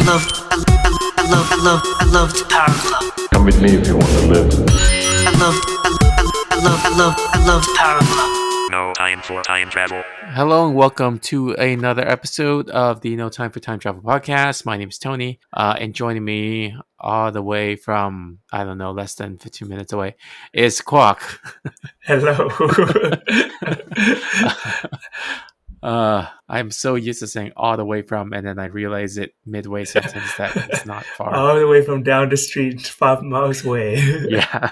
I loved Power Club. Come with me if you want to live. I loved Power Club. No time for time travel. Hello and welcome to another episode of the No Time for Time Travel podcast. My name is Tony, and joining me all the way from, I don't know, less than 15 minutes away is Quoc. Hello. I'm so used to saying all the way from, and then I realize it midway sentence that it's not far. All the way from down the street, 5 miles away. Yeah.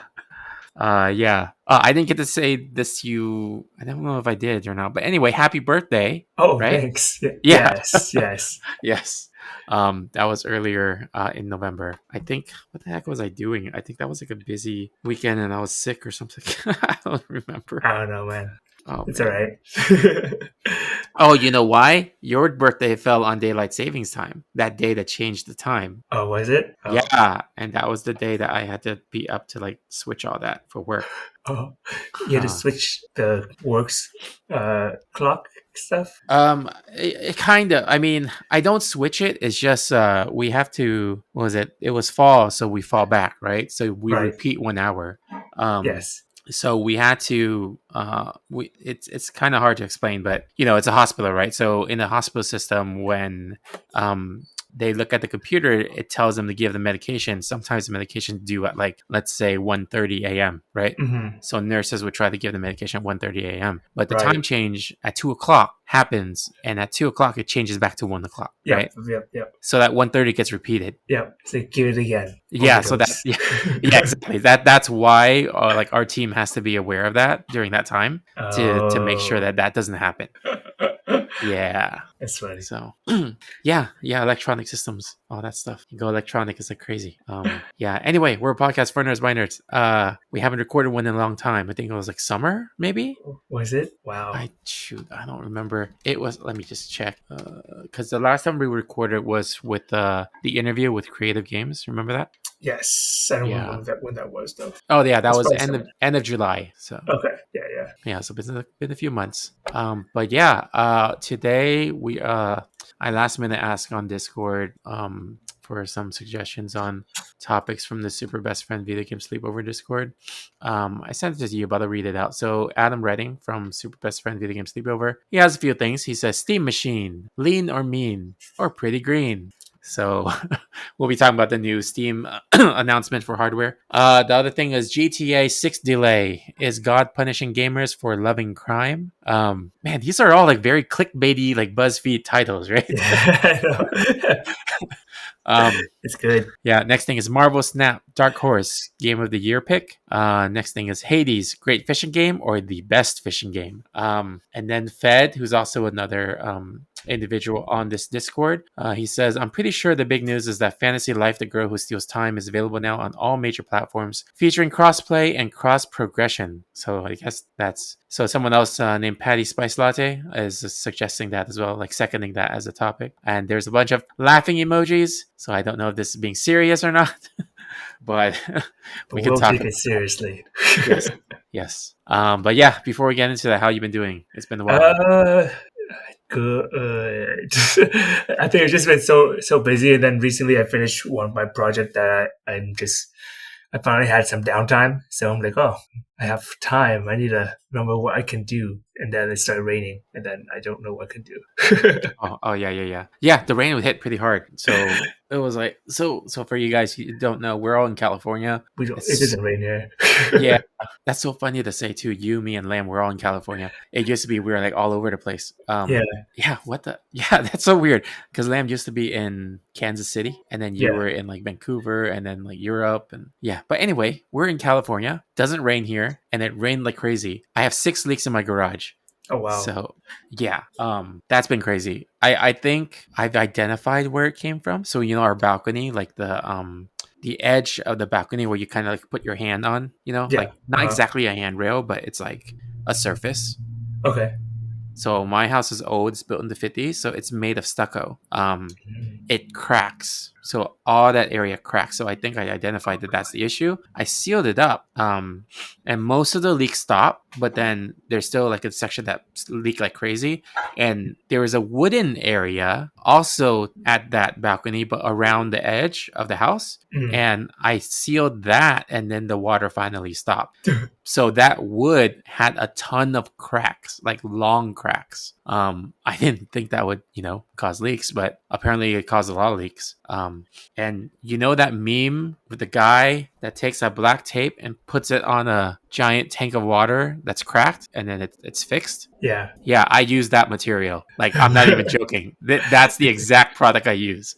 I didn't get to say this to you. I don't know if I did or not. But anyway, happy birthday. Oh, right? thanks. Yeah. Yes. Yes. That was earlier in November. I think, what the heck was I doing? I think that was like a busy weekend and I was sick or something. I don't remember. I don't know, man. Oh, It's man. all right. Oh, you know why? Your birthday fell on daylight savings time. That day that changed the time. Oh, was it? Oh. Yeah. And that was the day that I had to be up to like switch all that for work. Oh, you had to switch the works clock stuff? It kind of, I mean, I don't switch it. It's just, we have to, what was it? It was fall. So we fall back, right? So we Right. repeat 1 hour. Yes. So we had to, it's kind of hard to explain, but you know, it's a hospital, right? So in the hospital system, when, they look at the computer, it tells them to give the medication. Sometimes the medication due at like, let's say 1:30 a.m., right? Mm-hmm. So nurses would try to give the medication at 1:30 a.m. But the Right. time change at 2 o'clock happens, and at 2 o'clock it changes back to 1 o'clock, right? Yep. So that 1:30 gets repeated. So give it again. Yeah, so that yeah, exactly. That's why like our team has to be aware of that during that time to make sure that doesn't happen. Yeah. That's funny. So yeah, electronic systems, all that stuff. You go electronic is like crazy. Yeah. Anyway, we're a podcast for nerds by nerds. We haven't recorded one in a long time. I think it was like summer, maybe. Was it? Wow. I don't remember. It was. Let me just check. Because the last time we recorded was with the interview with Creative Games. Remember that? Yes. I don't Yeah. remember when that was, though. Oh yeah, that It's was probably end of July. So Okay. Yeah. yeah, so it's been a few months. But yeah, today I last minute asked on Discord for some suggestions on topics from the Super Best Friend Video Game Sleepover Discord. I sent it to you, but I'll read it out. So Adam Redding from Super Best Friend Video Game Sleepover, he has a few things. He says Steam Machine, lean or mean, or pretty green. So we'll be talking about the new Steam announcement for hardware. The other thing is GTA 6 delay. Is God punishing gamers for loving crime? Man, these are all like very clickbaity, like BuzzFeed titles, right? It's good. Yeah, next thing is Marvel Snap Dark Horse Game of the Year pick. Next thing is Hades, great fishing game or the best fishing game. And then Fed, who's also another individual on this Discord, he says, I'm pretty sure the big news is that Fantasy Life The Girl Who Steals Time is available now on all major platforms, featuring crossplay and cross progression. So I guess that's so someone else named Patty Spice Latte is suggesting that as well, like seconding that as a topic. And there's a bunch of laughing emojis, so I don't know if this is being serious or not. But we can we'll talk take it seriously. Yes. But yeah, before we get into that, how you been doing? It's been a while. Good. I think I've just been so busy, and then recently I finished one of my project that I finally had some downtime, so I'm like, oh, I have time. I need to remember what I can do, and then it started raining, and then I don't know what I can do. Oh yeah. Yeah, the rain would hit pretty hard. So it was like so for you guys who don't know, we're all in California. It doesn't rain here. Yeah, that's so funny to say too. You, me, and Lamb, we're all in California. It used to be we were like all over the place. Yeah. That's so weird because Lamb used to be in Kansas City, and then you were in like Vancouver, and then like Europe, and yeah. But anyway, we're in California. Doesn't rain here, and it rained like crazy. I have 6 leaks in my garage. Oh wow. So yeah, that's been crazy. I think I've identified where it came from. So you know our balcony, like the edge of the balcony where you kind of like put your hand on, you know, like not exactly a handrail, but it's like a surface. Okay. So my house is old. It's built in the 50s, so it's made of stucco. It cracks. So all that area cracks. So I think I identified that that's the issue. I sealed it up, and most of the leaks stop, but then there's still like a section that leak like crazy. And there is a wooden area also at that balcony, but around the edge of the house. Mm. And I sealed that, and then the water finally stopped. So that wood had a ton of cracks, like long cracks. I didn't think that would, cause leaks, but apparently it caused a lot of leaks. And that meme with the guy that takes that black tape and puts it on a giant tank of water that's cracked, and then it's fixed? Yeah. Yeah, I use that material. Like, I'm not even joking. That's the exact product I use.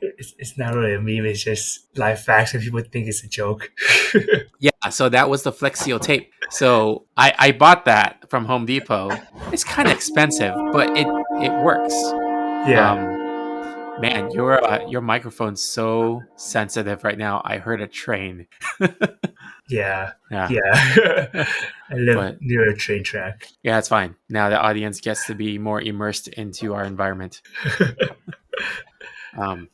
It's not really a meme. It's just live facts, and people think it's a joke. Yeah, so that was the Flex Seal tape. So I bought that from Home Depot. It's kind of expensive, but it works. Yeah. Man, your microphone's so sensitive right now. I heard a train. Yeah. Yeah. Yeah. I live But- near a train track. Yeah, it's fine. Now the audience gets to be more immersed into our environment.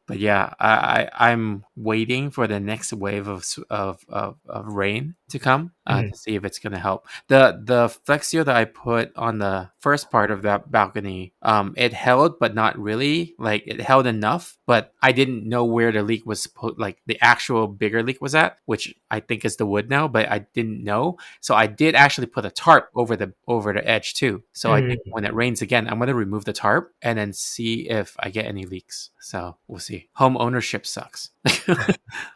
But yeah, I'm waiting for the next wave of rain to come to see if it's gonna help. The Flexio that I put on the first part of that balcony, it held, but not really. Like, it held enough, but I didn't know where the leak was like the actual bigger leak was at, which I think is the wood now, but I didn't know. So I did actually put a tarp over the edge too. So I think when it rains again, I'm gonna remove the tarp and then see if I get any leaks. So we'll see. Home ownership sucks.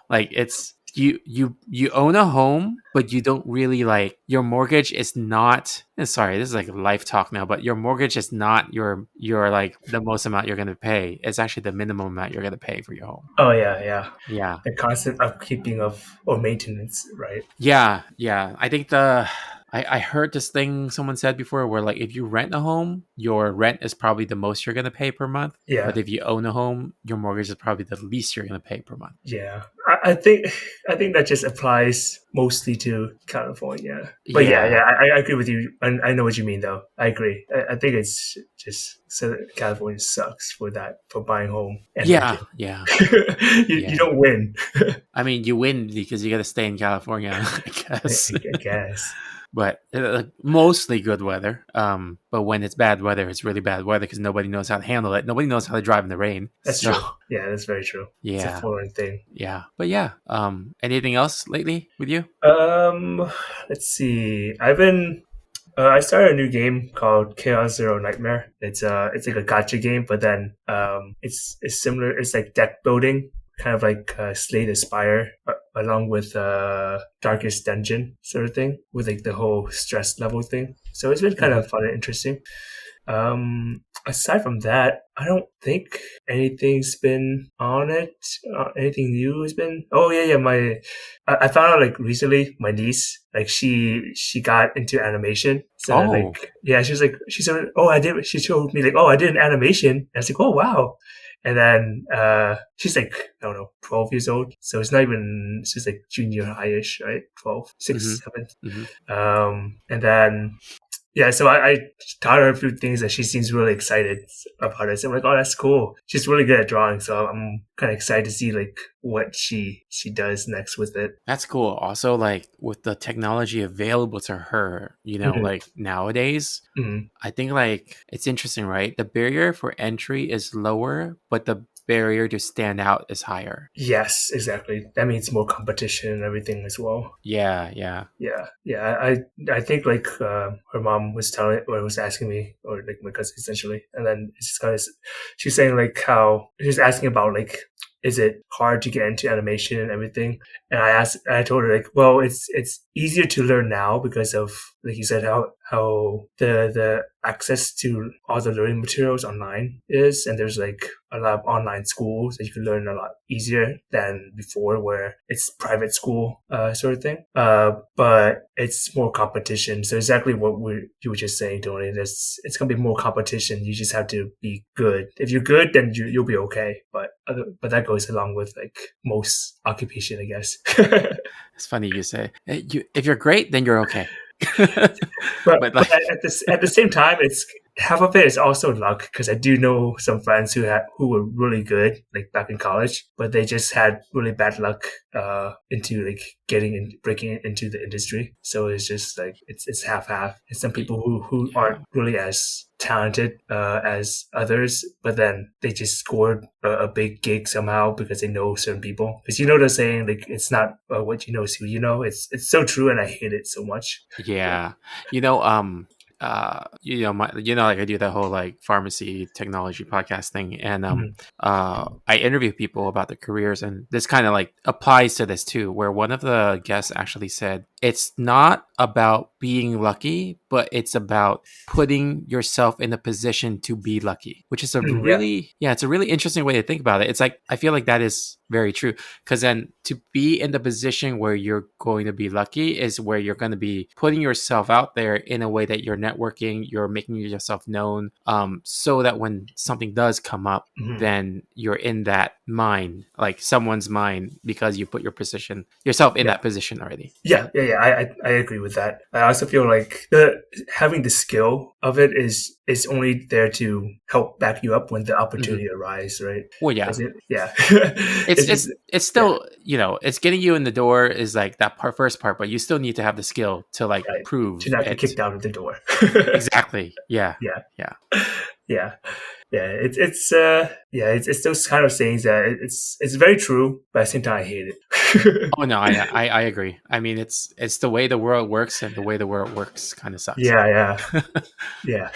Like, it's you own a home, but you don't really, like, your mortgage is not, sorry, this is like life talk now, but your mortgage is not your like the most amount you're gonna pay. It's actually the minimum amount you're gonna pay for your home. Oh yeah. Yeah. The constant upkeeping or maintenance, right? Yeah. I think I heard this thing someone said before where, like, if you rent a home, your rent is probably the most you're gonna pay per month. Yeah. But if you own a home, your mortgage is probably the least you're gonna pay per month. Yeah. I think that just applies mostly to California. But yeah, I agree with you. I know what you mean, though. I agree. I think it's just so California sucks for buying home. And Yeah. you don't win. I mean, you win because you got to stay in California, I guess. I guess. But mostly good weather. But when it's bad weather, it's really bad weather because nobody knows how to handle it. Nobody knows how to drive in the rain. That's true. Yeah, that's very true. Yeah. It's a foreign thing. Yeah. But yeah. Anything else lately with you? Let's see. I started a new game called Chaos Zero Nightmare. It's like a gacha game, but then it's similar. It's like deck building, kind of like Slay the Spire, along with Darkest Dungeon sort of thing, with like the whole stress level thing. So it's been kind of fun and interesting. Aside from that, I don't think anything's been on it. Anything new has been. Oh yeah. I found out, like, recently my niece, like, she got into animation. So like, yeah, she said, she told me, like, I did an animation. And I was like, oh wow. And then she's like, I don't know, 12 years old. So it's not even, she's like junior high-ish, right? 12, 6, 7. And then, yeah, so I taught her a few things that she seems really excited about it. So I'm like, oh, that's cool. She's really good at drawing. So I'm kind of excited to see, like, what she does next with it. That's cool. Also, like, with the technology available to her, like nowadays, I think, like, it's interesting, right? The barrier for entry is lower, but the barrier to stand out is higher. Yes, exactly. That means more competition and everything as well. Yeah. I think, like, her mom was asking me, or like my cousin essentially, and then it's just kind of, she's saying, like, how she's asking about, like, is it hard to get into animation and everything? And I told her, like, well, it's easier to learn now because of, like you said, how the access to all the learning materials online is, and there's like a lot of online schools that you can learn a lot easier than before, where it's private school sort of thing. But it's more competition. So exactly what you were just saying, Tony. It's gonna be more competition. You just have to be good. If you're good, then you'll be okay. But that goes along with, like, most occupation, I guess. It's funny you say, if you're great, then you're okay. but like, at the same time, half of it is also luck because I do know some friends who were really good like back in college, but they just had really bad luck into like breaking into the industry. So it's just like it's half. It's some people who aren't really as talented as others, but then they just scored a big gig somehow because they know certain people. Because the saying like it's not what you know, it's who you know. It's so true, and I hate it so much. Yeah. Like I do that whole like pharmacy technology podcast thing, and I interview people about their careers, and this kind of like applies to this too, where one of the guests actually said it's not about being lucky, but it's about putting yourself in a position to be lucky, which is a it's a really interesting way to think about it. It's like I feel like that is very true, because then to be in the position where you're going to be lucky is where you're going to be putting yourself out there in a way that you're networking, you're making yourself known, so that when something does come up, then you're in that mind, like someone's mind, because you put yourself in that position already. I agree with that. I also feel like having the skill of it is only there to help back you up when the opportunity arises, right? Well, yeah. It's still, it's getting you in the door is like that first part, but you still need to have the skill to like prove to not get kicked out of the door. Exactly. Yeah. It's those kind of sayings that it's very true, but at the same time I hate it. Oh no, I agree. I mean, it's the way the world works, and the way the world works kind of sucks. Yeah.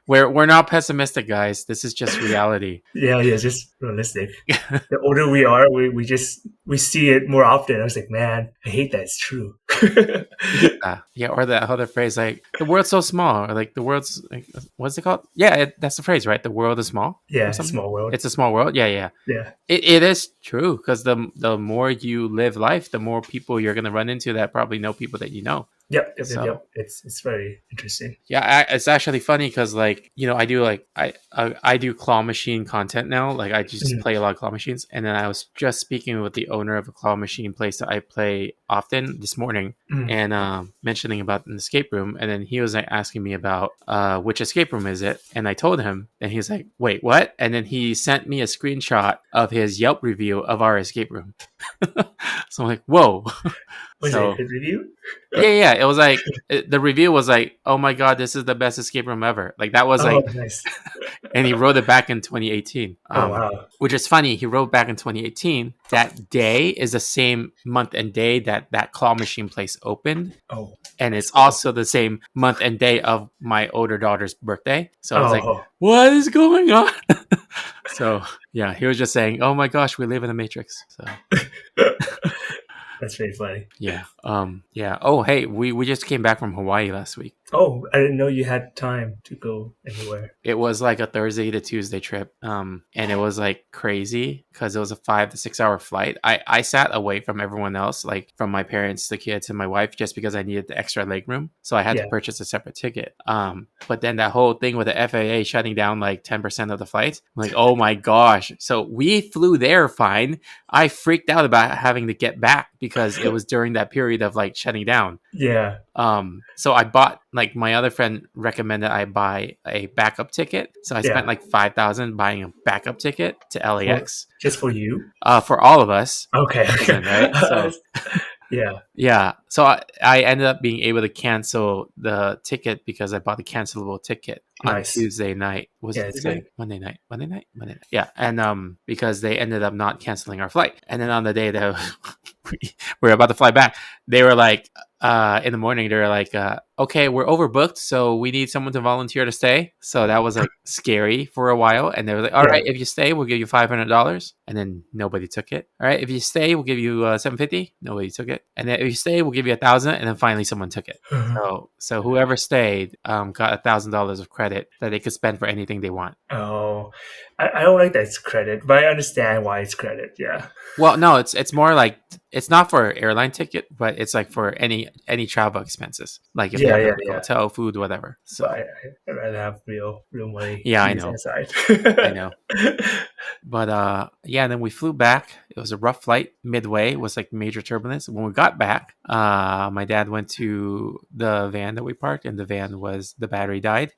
We're not pessimistic, guys. This is just reality. Yeah, just realistic. The older we are, we see it more often. I was like, man, I hate that. It's true. Or that other phrase, like the world's so small, or like the world's like, what's it called? Yeah, that's the phrase, right? The world is small. Yeah, it's a small world. It's a small world. Yeah. It is true, because the more you live life, the more people you're gonna run into that probably know people that you know. Yep. It's very interesting. Yeah, it's actually funny because like I do like I do claw machine content now. Like I just play a lot of claw machines, and then I was just speaking with the owner of a claw machine place that I play often this morning, and mentioning about an escape room, and then he was like asking me about which escape room is it, and I told him, and he's like, wait, what? And then he sent me a screenshot of his Yelp review of our escape room. So I'm like, whoa. Was it a good review? Yeah. It was like the review was like, "Oh my god, this is the best escape room ever!" Like that was nice. And he wrote it back in 2018. Wow. Which is funny. He wrote back in 2018. That day is the same month and day that claw machine place opened. Oh, and it's also the same month and day of my older daughter's birthday. So I was like, "What is going on?" So yeah, he was just saying, "Oh my gosh, we live in a matrix." So. That's very funny. Yeah. Oh, hey, we just came back from Hawaii last week. Oh, I didn't know you had time to go anywhere. It was like a Thursday to Tuesday trip. And it was like crazy because it was a 5 to 6 hour flight. I sat away from everyone else, like from my parents, the kids, and my wife, just because I needed the extra leg room. So I had to purchase a separate ticket. But then that whole thing with the FAA shutting down like 10% of the flights, I'm like, oh my gosh. So we flew there fine. I freaked out about having to get back because it was during that period of like shutting down. Yeah. So I bought, like, my other friend recommended I buy a backup ticket. So I spent like $5,000 buying a backup ticket to LAX. Just for you? For all of us. Okay. Right? So yeah. So I ended up being able to cancel the ticket because I bought the cancelable ticket on Tuesday night. Was it Tuesday? Monday night. Yeah. And because they ended up not canceling our flight. And then on the day that we were about to fly back, they were like, in the morning, they were like, okay, we're overbooked, so we need someone to volunteer to stay. So that was like scary for a while. And they were like, all right, if you stay, we'll give you $500. And then nobody took it. All right, if you stay, we'll give you $750. Nobody took it. And then if you stay, we'll give you $1,000. And then finally someone took it. So whoever stayed got $1,000 of credit that they could spend for anything they want. Oh, I don't like that it's credit, but I understand why it's credit. Yeah. Well, no, it's more like, it's not for airline ticket, but it's like for any travel expenses, like if you have hotel, food, whatever. So I'd rather have real money. Yeah, I know. Aside. I know. But yeah, then we flew back. It was a rough flight. Midway was like major turbulence. When we got back, my dad went to the van that we parked, and the battery died.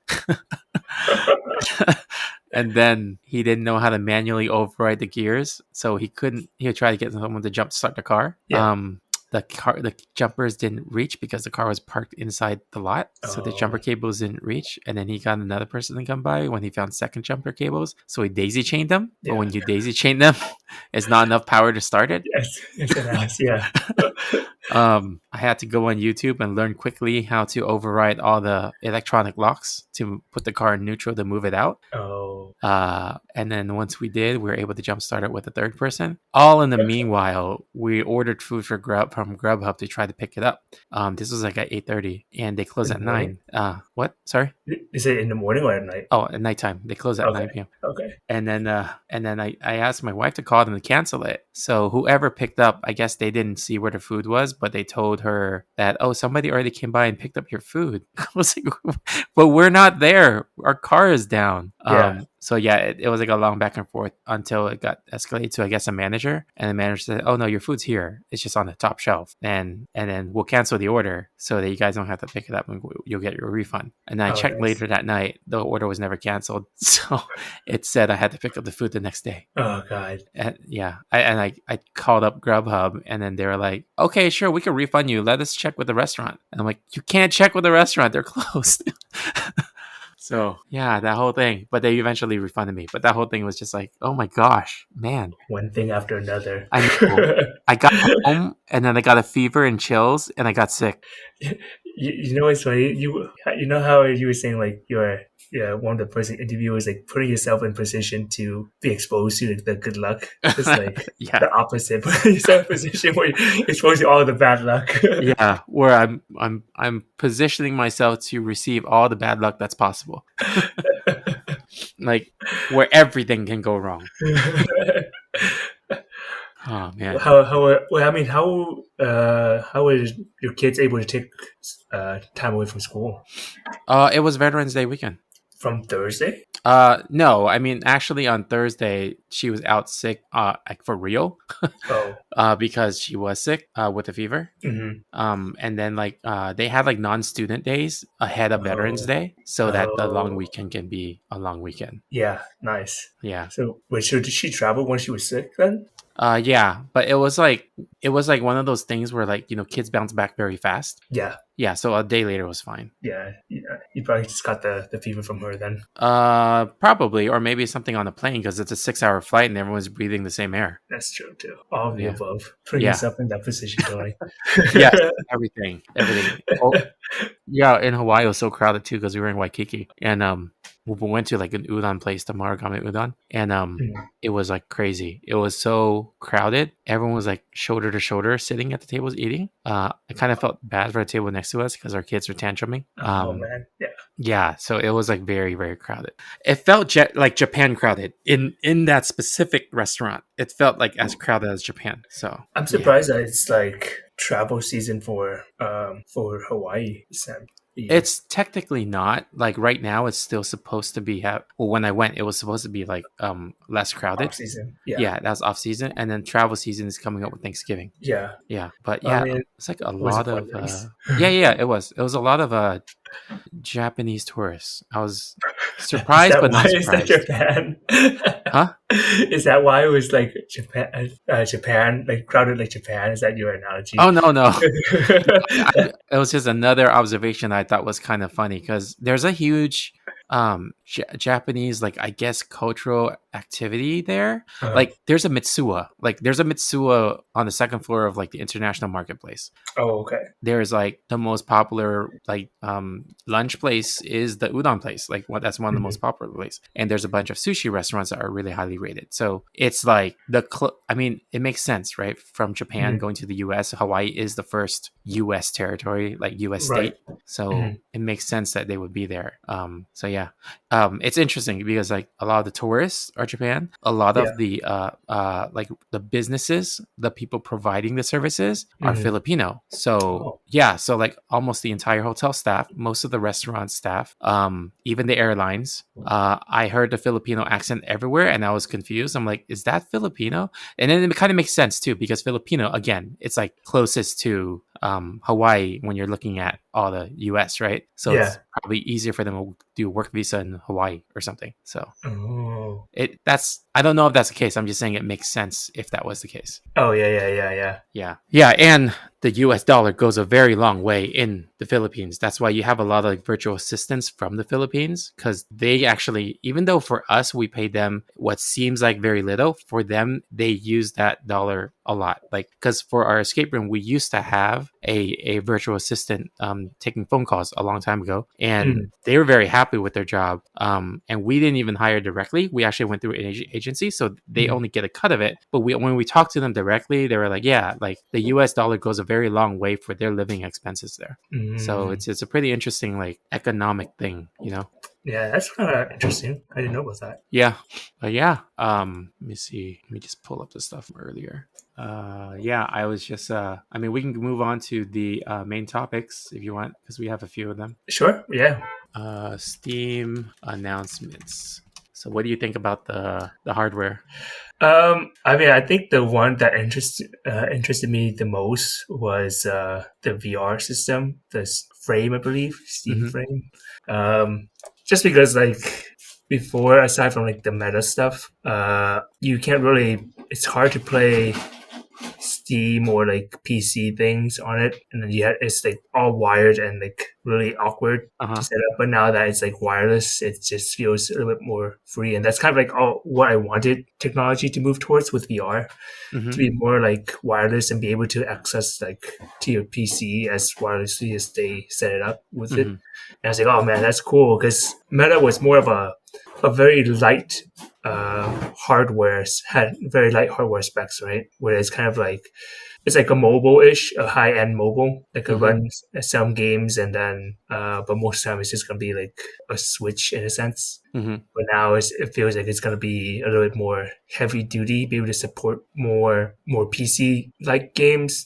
And then he didn't know how to manually override the gears, so he couldn't. He would try to get someone to jump start the car. Yeah. The jumpers didn't reach because the car was parked inside the lot, so the jumper Oh. cables didn't reach. And then he got another person to come by when he found second jumper cables, so he daisy chained them. But Yeah. when you daisy chain them, it's not enough power to start it. Yes, an ass. Yeah. I had to go on YouTube and learn quickly how to override all the electronic locks to put the car in neutral to move it out. Oh. And then once we did, we were able to jumpstart it with a third person. All in the meanwhile, we ordered food from Grubhub to try to pick it up. This was like at 8:30, and they close In at the morning? 9. What? Sorry? Is it in the morning or at night? Oh, at nighttime. They close at 9 p.m. Okay. And then I asked my wife to call them to cancel it. So whoever picked up, I guess they didn't see where the food was, but they told her that, oh, somebody already came by and picked up your food. I was like, but we're not there. Our car is down. Yeah. So yeah, it was like a long back and forth until it got escalated to, I guess, a manager. And the manager said, oh no, your food's here. It's just on the top shelf. And then we'll cancel the order so that you guys don't have to pick it up and you'll get your refund. And then I checked Nice. later that night. The order was never canceled. So it said I had to pick up the food the next day. Oh God. And yeah, I called up Grubhub, and then they were like, okay, sure, we can refund you. Let us check with the restaurant. And I'm like, you can't check with the restaurant. They're closed. So yeah, that whole thing. But they eventually refunded me. But that whole thing was just like, oh my gosh, man. One thing after another. I know. I got home, and then I got a fever and chills, and I got sick. You know what's funny? You know how you were saying like one of the person interviewers like putting yourself in position to be exposed to the good luck. It's like Yeah. the opposite. Putting yourself in a position where you're exposed to all the bad luck. Yeah, where I'm positioning myself to receive all the bad luck that's possible. Like where everything can go wrong. Oh man. How were your kids able to take time away from school It was Veterans Day weekend. from Thursday? No, I mean actually on Thursday she was out sick, like for real, Oh. because she was sick, with a fever. Hmm. And then like they had like non-student days ahead of Veterans Day, so that the long Oh. weekend can be a long weekend. Yeah, nice. Yeah. So did she travel when she was sick then? Yeah, but it was like one of those things where like, kids bounce back very fast. Yeah. Yeah, so a day later was fine. Yeah. You probably just got the fever from her then. Probably, or maybe something on the plane because it's a 6-hour flight and everyone's breathing the same air. That's true too. All of the Yeah. above. Putting Yeah. yourself in that position, Tony. Yeah, everything. Oh, yeah, in Hawaii it was so crowded too because we were in Waikiki, and we went to like an udon place, the Marugame Udon, and it was like crazy. It was so crowded. Everyone was like shoulder to shoulder sitting at the tables eating. I kind of felt bad for the table next to us because our kids were tantruming. Oh man. Yeah. Yeah, so it was like very, very crowded. It felt like Japan crowded in that specific restaurant. It felt like as crowded as Japan. So I'm surprised that it's like travel season for Hawaii. Sam. Yeah. it's technically not. Like right now, it's still supposed to be. Well, when I went, it was supposed to be like less crowded. off season. Yeah. Yeah, that was off season, and then travel season is coming up with Thanksgiving. Yeah. Yeah, but I yeah, mean, it's like a was a lot fun of. place. Yeah, it was. It was a lot of Japanese tourists. I was Is surprised, that but not why is that surprised. Japan? Huh? Is that why it was like Japan, like crowded like Japan? Is that your analogy? Oh no. It was just another observation I thought was kind of funny because there's a huge Japanese, like I guess, cultural activity there. Like there's a Mitsuwa. Like there's a Mitsuwa on the second floor of like the international marketplace. Oh, okay. There's like the most popular like lunch place is the udon place. Like that's one of the most popular places. And there's a bunch of sushi restaurants that are really highly rated. So it's like I mean, it makes sense, right? From Japan going to the US, Hawaii is the first US territory, like US Right. state. So it makes sense that they would be there. So yeah. it's interesting because like a lot of the tourists are Japan. A lot Yeah. of the like the businesses, the people providing the services are Mhm. Filipino. So Oh. yeah, so like almost the entire hotel staff, most of the restaurant staff, even the airlines. I heard the Filipino accent everywhere, and I was confused. I'm like, is that Filipino? And then it kind of makes sense too because Filipino, again, it's like closest to Hawaii when you're looking at all the U.S., right? So Yeah. it's probably easier for them to do work visa in Hawaii or something. So Oh. I don't know if that's the case. I'm just saying it makes sense if that was the case. Oh yeah. Yeah, and the US dollar goes a very long way in the Philippines. That's why you have a lot of like virtual assistants from the Philippines because they actually, even though for us we pay them what seems like very little, for them they use that dollar a lot. Like because for our escape room we used to have a virtual assistant taking phone calls a long time ago, and Mm. they were very happy with their job. And we didn't even hire directly. We actually went through an agency, so they Mm. only get a cut of it. But when we talked to them directly, they were like, "Yeah, like the U.S. dollar goes a very long way for their living expenses there." So Mm. it's a pretty interesting like economic thing, you know. Yeah, that's kind of interesting. I didn't know about that. Yeah, but yeah. Let me see. Let me just pull up the stuff from earlier. Yeah, I was just. I mean, we can move on to the main topics if you want, because we have a few of them. Sure. Yeah. Steam announcements. So, what do you think about the hardware? I mean, I think the one that interested me the most was the VR system, frame, I believe, Steam Mm-hmm. frame. Just because, like, before, aside from like the meta stuff, you can't really. It's hard to play Steam or like PC things on it, and then it's like all wired and like really awkward Uh to huh. set up. But now that it's like wireless, it just feels a little bit more free, and that's kind of like all what I wanted technology to move towards with VR, to Mm-hmm. be more like wireless and be able to access like to your PC as wirelessly as they set it up with it. Mm-hmm. And I was like, oh man, that's cool because Meta was more of a very light hardware, had very light hardware specs, right? Where it's kind of like it's like a mobile-ish, a high-end mobile that could Mm-hmm. run some games, and then but most of the time it's just gonna be like a Switch in a sense. Mm-hmm. But now it feels like it's gonna be a little bit more heavy duty, be able to support more PC like games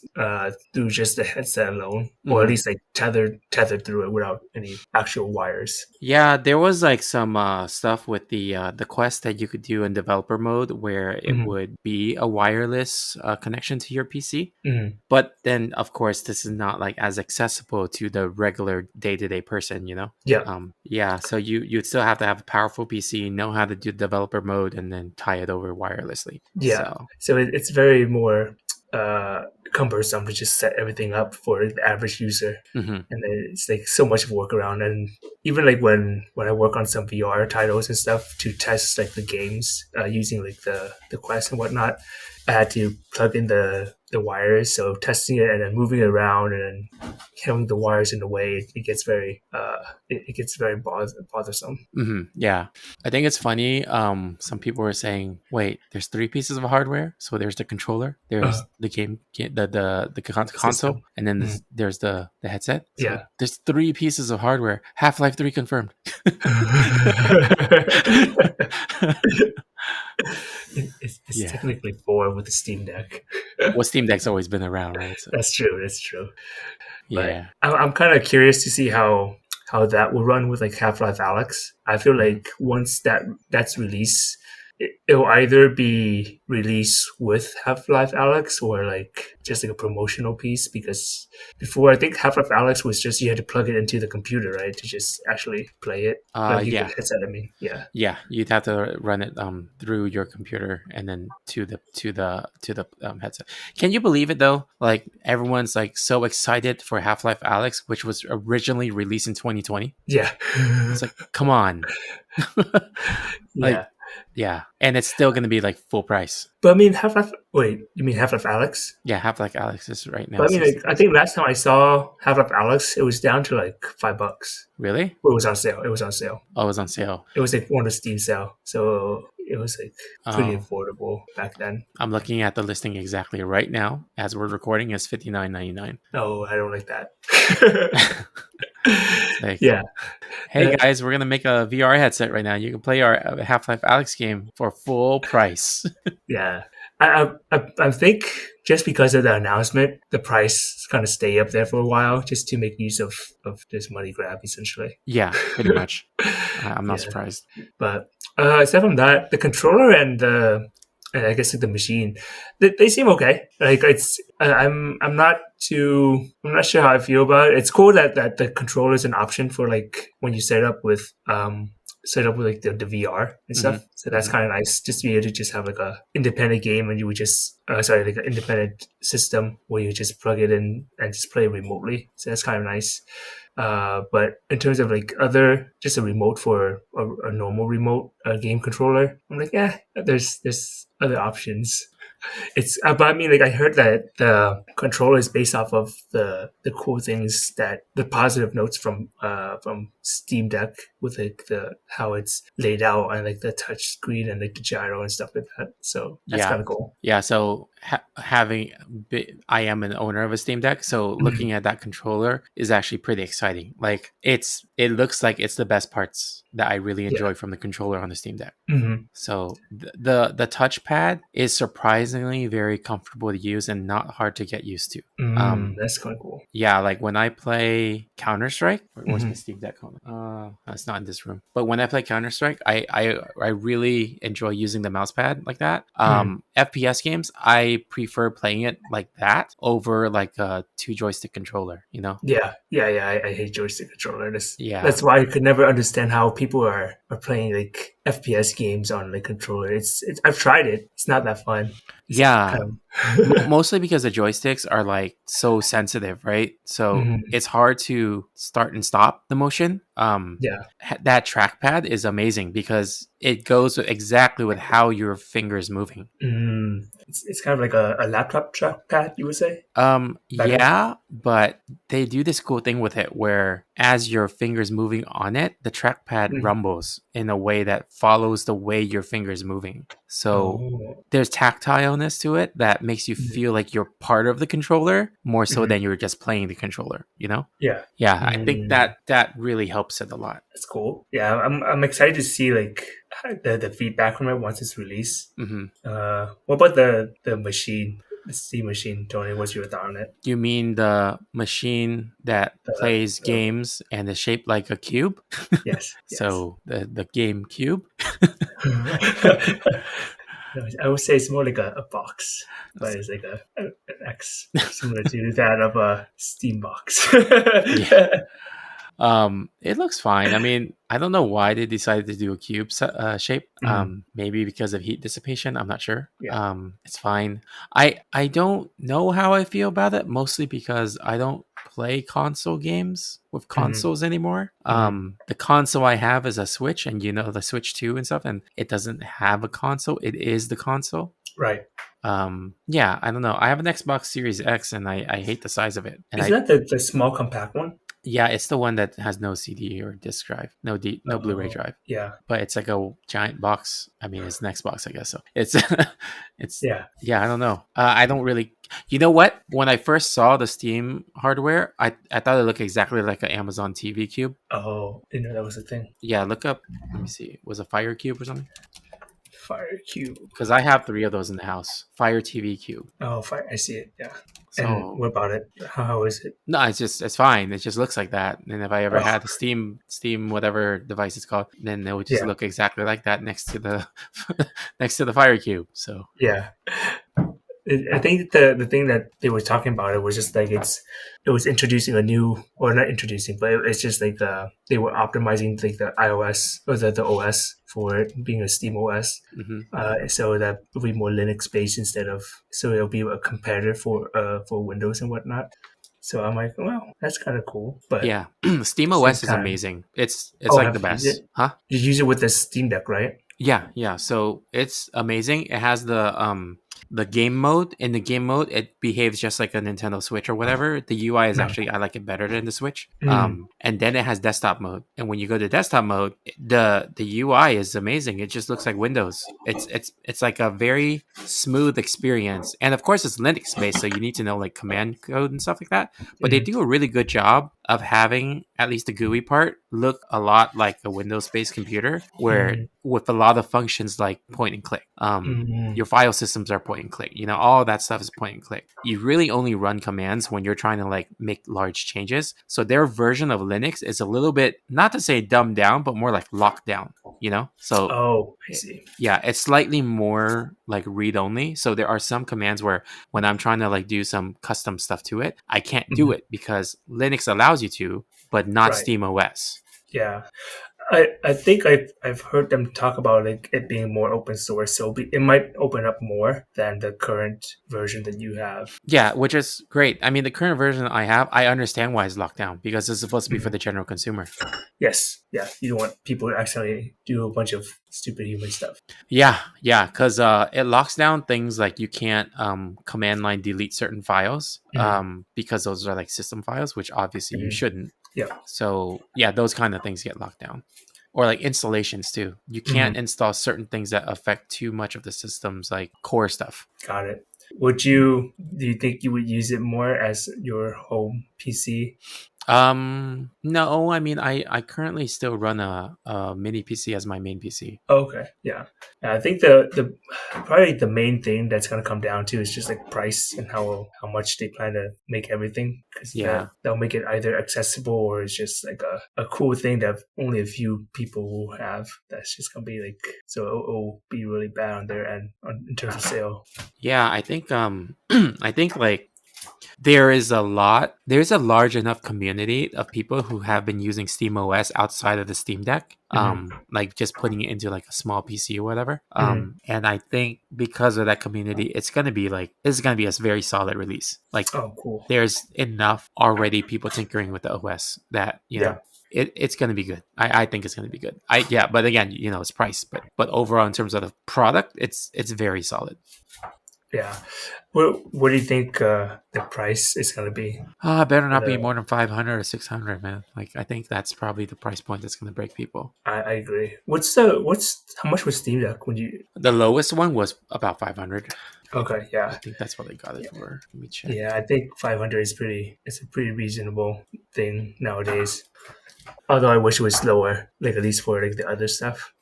through just the headset alone, or at Mm-hmm. least like tethered through it without any actual wires. Yeah, there was like some stuff with the Quest that you could do in developer mode where it Mm-hmm. would be a wireless connection to your PC. Mm-hmm. But then, of course, this is not like as accessible to the regular day to day person, you know. Yeah. Yeah. So you'd still have to have a powerful PC, know how to do developer mode, and then tie it over wirelessly. Yeah. So. So it's very more cumbersome to just set everything up for the average user. Mm-hmm. And then it's like so much workaround. And even like when I work on some VR titles and stuff to test like the games using like the Quest and whatnot, I had to plug in the wires. So testing it and then moving it around and then having the wires in the way, it gets very it gets very bothersome. Mm-hmm. Yeah, I think it's funny. Some people were saying, "Wait, there's three pieces of hardware. So there's the controller, there's the console, System. and then there's the headset. So Yeah. there's three pieces of hardware. Half-Life 3 confirmed." It's Yeah. technically four with the Steam Deck. Well, Steam Deck's always been around, right? So, That's true. That's true. But yeah. I'm kind of curious to see how that will run with like Half-Life Alex. I feel like once that's released, it'll either be released with Half-Life Alex or like just like a promotional piece. Because before, I think Half-Life Alex was just you had to plug it into the computer, right, to just actually play it. Like you Yeah. the headset. I mean, yeah. Yeah, you'd have to run it through your computer and then to the headset. Can you believe it though? Like everyone's like so excited for Half-Life Alex, which was originally released in 2020. Yeah. It's like, come on. Like, Yeah. yeah, and it's still going to be like full price. But I mean, Wait, you mean Half-Life Alex? Yeah, Half-Life Alex is right now. But I mean, 60. like, I think last time I saw Half-Life Alex, it was down to like $5. Really? Well, it was on sale. It was on sale. Oh, it was on sale. It was like one of the Steam sale, so it was like pretty Oh, affordable back then. I'm looking at the listing exactly right now as we're recording. It's $59.99. No, I don't like that. It's like, Yeah. hey guys, we're gonna make a VR headset right now. You can play our Half-Life Alex game for full price. Yeah. I think just because of the announcement, the price kind of stay up there for a while just to make use of this money grab, essentially. Yeah, pretty much. I'm not Yeah. surprised. But aside from that, the controller and I guess like the machine, they seem okay. Like I'm not sure how I feel about it. It's cool that the controller is an option for like when you set up with like the VR and stuff. So that's kind of nice just to be able to just have like a independent game and you would just like an independent system where you just plug it in and just play remotely. So that's kind of nice. But in terms of like just a remote for a normal remote game controller, I'm like, yeah, there's other options. But I mean, like I heard that the controller is based off of the cool things that the positive notes from Steam Deck with like the how it's laid out and like the touch screen and like the gyro and stuff like that. So that's kind of cool. Yeah. So I am an owner of a Steam Deck, so looking at that controller is actually pretty exciting. Like it looks like it's the best parts that I really enjoy from the controller on the Steam Deck. So the touchpad is surprisingly very comfortable to use and not hard to get used to. That's kind of cool. Yeah, like when I play Counter-Strike, where's my Steam Deck on? It's not in this room. But when I play Counter-Strike, I really enjoy using the mouse pad like that. FPS games, I prefer playing it like that over like a 2 joystick controller, you know? Yeah. I hate joystick controller. Yeah. Why I could never understand how people are playing like FPS games on the controller. It's I've tried it. It's not that fun. Mostly because the joysticks are like so sensitive, right? So it's hard to start and stop the motion. That trackpad is amazing because it goes exactly with how your finger is moving. It's kind of like a laptop trackpad, you would say? Yeah, but they do this cool thing with it where as your finger's moving on it, the trackpad rumbles in a way that follows the way your finger's moving. So there's tactileness to it that makes you feel like you're part of the controller more so than you're just playing the controller, you know? Yeah. I think that really helps it a lot. That's cool. Yeah, I'm excited to see like the feedback from it once it's released. What about the machine? The Steam machine, Tony, what's your thought on it? You mean the machine that plays games and is shaped like a cube? Yes. So the game cube? I would say it's more like a box, but it's like an X similar to that of a Steam box. It looks fine. I mean, I don't know why they decided to do a cube shape. Maybe because of heat dissipation. I'm not sure. It's fine. I don't know how I feel about it, mostly because I don't play console games with consoles anymore. The console I have is a Switch, and you know the Switch 2 and stuff, and it doesn't have a console. It is the console. Right. Yeah, I don't know. I have an Xbox Series X, and I hate the size of it. And Isn't that the small compact one? Yeah, it's the one that has no CD or disc drive, no Blu-ray drive. Yeah, but it's like a giant box. I mean, it's an Xbox, I guess. So it's yeah. I don't know. I don't really. You know what? When I first saw the Steam hardware, I thought it looked exactly like an Amazon TV Cube. Oh, didn't know that was a thing. Yeah, look up. Let me see. Was it Fire Cube or something? Fire Cube. Because I have 3 of those in the house. Fire TV Cube. Oh, Fire! I see it. Yeah. So, and what about it? How is it? No, it's fine. It just looks like that. And if I ever had the Steam whatever device it's called, then it would just look exactly like that next to the Fire Cube. So yeah. I think the thing that they were talking about it was just like it was introducing a new, or not introducing, but it's just like they were optimizing like the iOS or the OS for it being a Steam OS, so that it'll be more Linux based so it'll be a competitor for Windows and whatnot. So I'm like, well, that's kind of cool. But yeah, Steam OS is amazing. It's like the best. Huh? You use it with the Steam Deck, right? Yeah. So it's amazing. It has the the game mode. In the game mode, it behaves just like a Nintendo Switch or whatever. The UI is actually, I like it better than the Switch. And then it has desktop mode. And when you go to desktop mode, the UI is amazing. It just looks like Windows. It's like a very smooth experience. And of course, it's Linux based, so you need to know like command code and stuff like that. But they do a really good job of having at least the GUI part look a lot like a Windows based computer, where with a lot of functions like point and click. Your file systems are point and click. You know, all that stuff is point and click. You really only run commands when you're trying to like make large changes. So their version of Linux is a little bit, not to say dumbed down, but more like locked down, you know? So Oh, I see. yeah, it's slightly more like read only. So there are some commands where when I'm trying to like do some custom stuff to it, I can't do it because Linux allows you to, but not Right. Steam OS. Yeah. I think I've heard them talk about like it being more open source, so it might open up more than the current version that you have. Yeah, which is great. I mean, the current version I have, I understand why it's locked down because it's supposed to be for the general consumer. Yes, yeah. You don't want people to actually do a bunch of stupid human stuff. Yeah, because it locks down things like you can't command line delete certain files because those are like system files, which obviously you shouldn't. Yeah. So yeah, those kind of things get locked down. Or like installations too. You can't install certain things that affect too much of the system's like core stuff. Got it. Do you think you would use it more as your home PC? No, I mean I currently still run a mini PC as my main PC. Okay, yeah. I think the probably the main thing that's gonna come down to is just like price and how much they plan to make everything. Because they'll make it either accessible or it's just like a cool thing that only a few people will have. That's just gonna be like, so it'll be really bad on their end in terms of sale. Yeah, I think I think like there's a large enough community of people who have been using Steam OS outside of the Steam Deck, like just putting it into like a small PC or whatever. And I think because of that community, it's gonna be a very solid release. Like, oh, cool. There's enough already people tinkering with the OS that you know. It's going to be good. I think it's going to be good. But again, you know, it's price, but overall in terms of the product, it's very solid. Yeah. What do you think the price is going to be? Better not be more than 500 or 600, man. Like, I think that's probably the price point that's going to break people. I agree. How much was Steam Deck when you? The lowest one was about 500. Okay, yeah. I think that's what they got it for. Let me check. Yeah, I think 500 is it's a pretty reasonable thing nowadays. Although I wish it was lower, like at least for like the other stuff.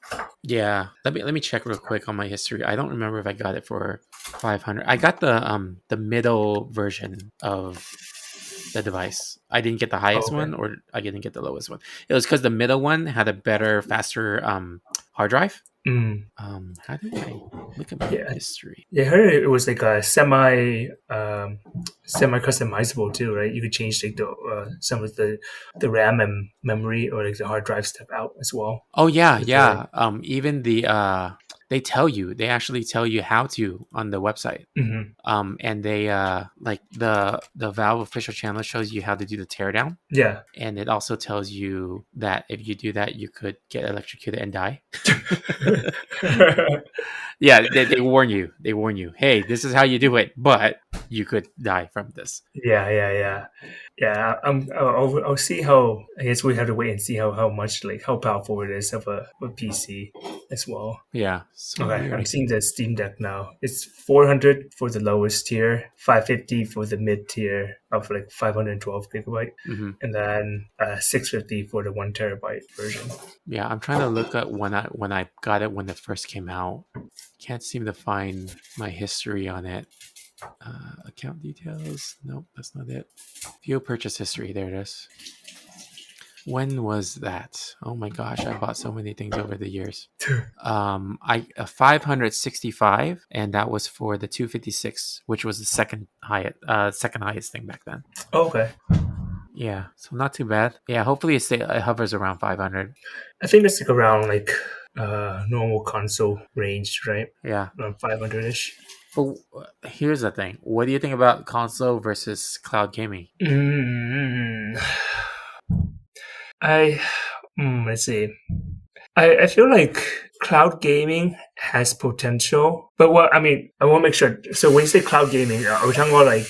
Yeah, let me check real quick on my history. I don't remember if I got it for 500. I got the middle version of the device. I didn't get the highest one, or I didn't get the lowest one. It was because the middle one had a better, faster hard drive. How did I look at my history? Yeah, I heard it was like a semi customizable too, right? You could change like some of the RAM and memory or like the hard drive stuff out as well. Oh yeah. Even the they actually tell you how to on the website. And they like the Valve official channel shows you how to do the teardown. Yeah. And it also tells you that if you do that, you could get electrocuted and die. Yeah, they warn you. They warn you. Hey, this is how you do it, but you could die from this. Yeah. I'll see how. I guess we have to wait and see how much like how powerful it is of a PC as well. Yeah. So okay, I'm seeing the Steam Deck now. It's 400 for the lowest tier, 550 for the mid tier of like 512 gigabyte, and then 650 for the 1 terabyte version. Yeah, I'm trying to look at when I got it when it first came out. Can't seem to find my history on it. Account details. Nope, that's not it. View purchase history. There it is. When was that? Oh my gosh, I bought so many things over the years. I 565, and that was for the 256, which was the second highest thing back then. Oh, okay. Yeah, so not too bad. Yeah, hopefully it hovers around 500. I think it's like around like normal console range, right? Yeah, around 500-ish. But here's the thing. What do you think about console versus cloud gaming? Let's see. I feel like cloud gaming has potential, but I want to make sure. So when you say cloud gaming, are we talking about like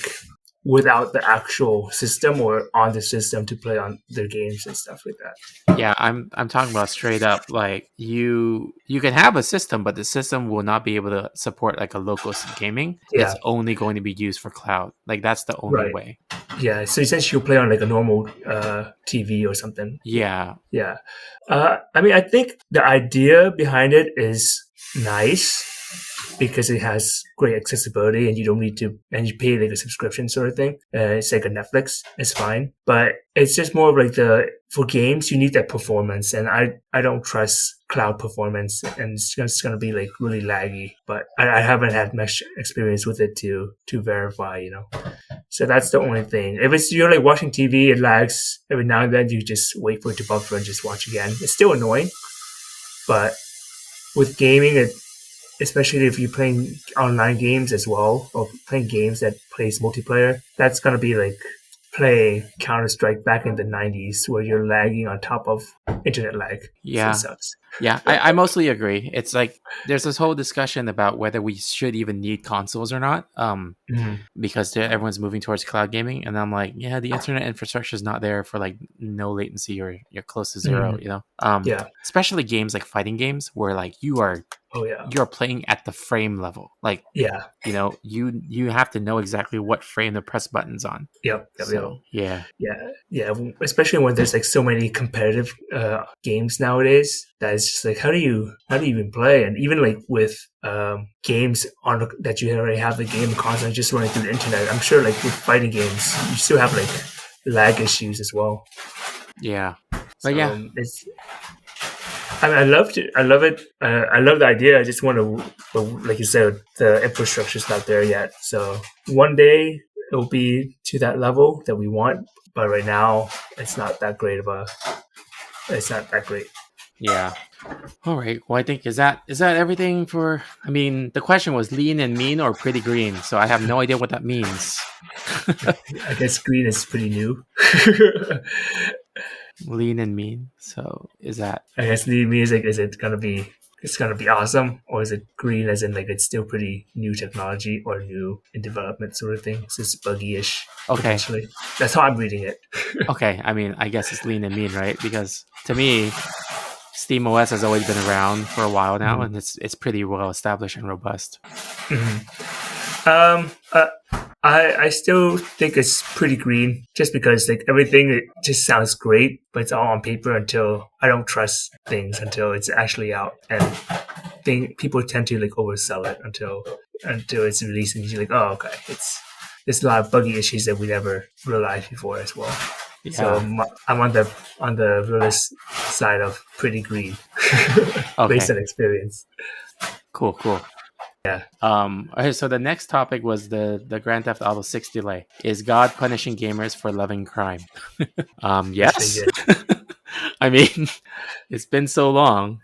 without the actual system or on the system to play on their games and stuff like that? Yeah, I'm talking about straight up like you can have a system, but the system will not be able to support like a local gaming. Yeah, It's only going to be used for cloud. Like that's the only right. way. Yeah, so essentially you play on like a normal TV or something. Yeah. Yeah. I think the idea behind it is nice because it has great accessibility and you don't need to, and you pay like a subscription sort of thing. It's like a Netflix. It's fine. But it's just more of like for games, you need that performance. And I don't trust cloud performance and it's just going to be like really laggy. But I haven't had much experience with it to verify, So that's the only thing. If you're like watching TV, it lags every now and then. You just wait for it to buffer and just watch again. It's still annoying, but with gaming, especially if you're playing online games as well, or playing games that plays multiplayer, that's gonna be like playing Counter-Strike back in the 90s, where you're lagging on top of internet lag. Yeah. So it sucks. Yeah, I mostly agree. It's like there's this whole discussion about whether we should even need consoles or not, because everyone's moving towards cloud gaming, and I'm like, yeah, the internet infrastructure is not there for like no latency or you're close to zero, Yeah. especially games like fighting games where like you're playing at the frame level, like Yeah. you have to know exactly what frame to press buttons on. Yep. So, yeah. Yeah. Especially when there's like so many competitive games nowadays. That is just like how do you even play? And even like with games that you already have the game console just running through the internet, I'm sure like with fighting games you still have like lag issues as well. Yeah. So, but yeah, it's. I love it. I love the idea. I just want to, like you said, the infrastructure's not there yet. So one day it'll be to that level that we want. But right now, it's not that great. It's not that great. Yeah. All right. Well, I think is that everything for? I mean, the question was lean and mean or pretty green. So I have no idea what that means. I guess green is pretty new. Lean and mean. So is that? I guess the music is it gonna be? It's gonna be awesome, or is it green as in like it's still pretty new technology or new in development sort of thing? So it's buggy-ish. Okay. Potentially. That's how I'm reading it. Okay. I mean, I guess it's lean and mean, right? Because to me, SteamOS has always been around for a while now, and it's pretty well established and robust. I still think it's pretty green, just because like everything it just sounds great, but it's all on paper until I don't trust things until it's actually out, and people tend to like oversell it until it's released, and you're like, oh okay, there's a lot of buggy issues that we never realized before as well. Yeah. So I'm on the realist side of pretty green, based on experience. Cool. Yeah. Okay, so the next topic was the Grand Theft Auto 6 delay. Is God punishing gamers for loving crime? Yes. I mean, it's been so long.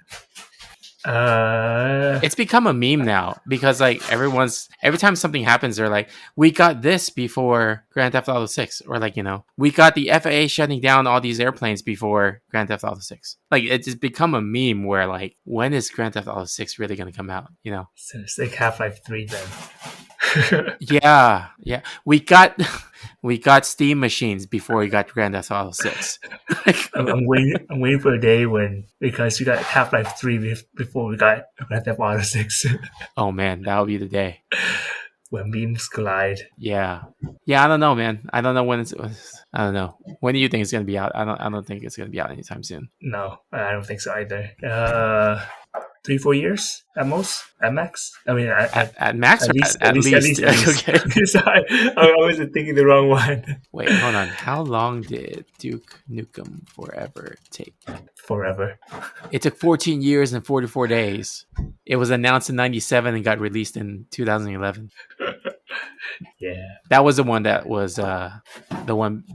It's become a meme now because like every time something happens, they're like, we got this before Grand Theft Auto 6, or like, we got the FAA shutting down all these airplanes before Grand Theft Auto 6. Like it's become a meme where like, when is Grand Theft Auto 6 really going to come out? So it's like Half-Life 3 then. Yeah. We got Steam machines before we got Grand Theft Auto 6. I'm waiting for a day because we got Half-Life 3 before we got Grand Theft Auto 6. Oh man, that'll be the day. When beams collide. Yeah. I don't know, man. I don't know when I don't know. When do you think it's gonna be out? I don't think it's gonna be out anytime soon. No, I don't think so either. 3-4 years at most, at max. I mean, at max, at least. Okay. I wasn't thinking the wrong one. Wait, hold on. How long did Duke Nukem Forever take? Forever. It took 14 years and 44 days. It was announced in '97 and got released in 2011. Yeah. That was the one that was the